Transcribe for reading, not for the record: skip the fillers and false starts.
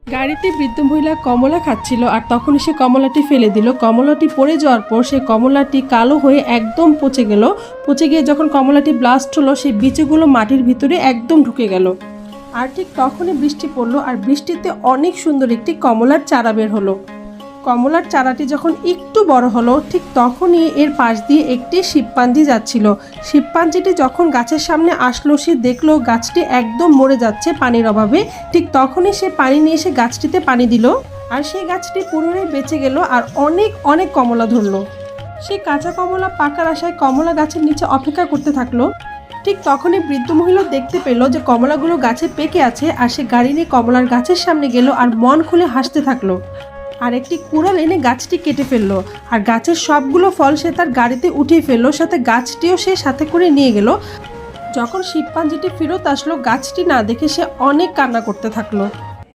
গাড়িতে বৃদ্ধ মহিলা কমলা খাচ্ছিল আর তখনই সে কমলাটি ফেলে দিল। কমলাটি পড়ে যাওয়ার পর সেই কমলাটি কালো হয়ে একদম পচে গেল। পচে গিয়ে যখন কমলাটি ব্লাস্ট হলো, সেই বীজগুলো মাটির ভিতরে একদম ঢুকে গেল। আর ঠিক তখনই বৃষ্টি পড়লো আর বৃষ্টিতে অনেক সুন্দর একটি কমলার চারা বের হলো। কমলার চারাটি যখন একটু বড় হলো, ঠিক তখনই এর পাশ দিয়ে একটি শিবপাঞ্জি যাচ্ছিল। শিবপাঞ্জিটি যখন গাছের সামনে আসলো, সে দেখলো গাছটি একদম মরে যাচ্ছে পানির অভাবে। ঠিক তখনই সে পানি নিয়ে এসে গাছটিতে পানি দিল আর সেই গাছটি পুনরায় বেঁচে গেল আর অনেক অনেক কমলা ধরলো। সে কাঁচা কমলা পাকার আশায় কমলা গাছের নিচে অপেক্ষা করতে থাকলো। ঠিক তখনই বৃদ্ধ মহিলা দেখতে পেল যে কমলাগুলো গাছে পেকে আছে আর সে গাড়ি নিয়ে কমলার গাছের সামনে গেল আর মন খুলে হাসতে থাকলো। আর একটি কুড়াল এনে গাছটি কেটে ফেললো আর গাছের সবগুলো ফল সে তার গাড়িতে উঠিয়ে ফেললো, সাথে গাছটিও সে সাথে করে নিয়ে গেল। যখন শিবপাঞ্জিটি ফেরত আসলো, গাছটি না দেখে সে অনেক কান্না করতে থাকলো।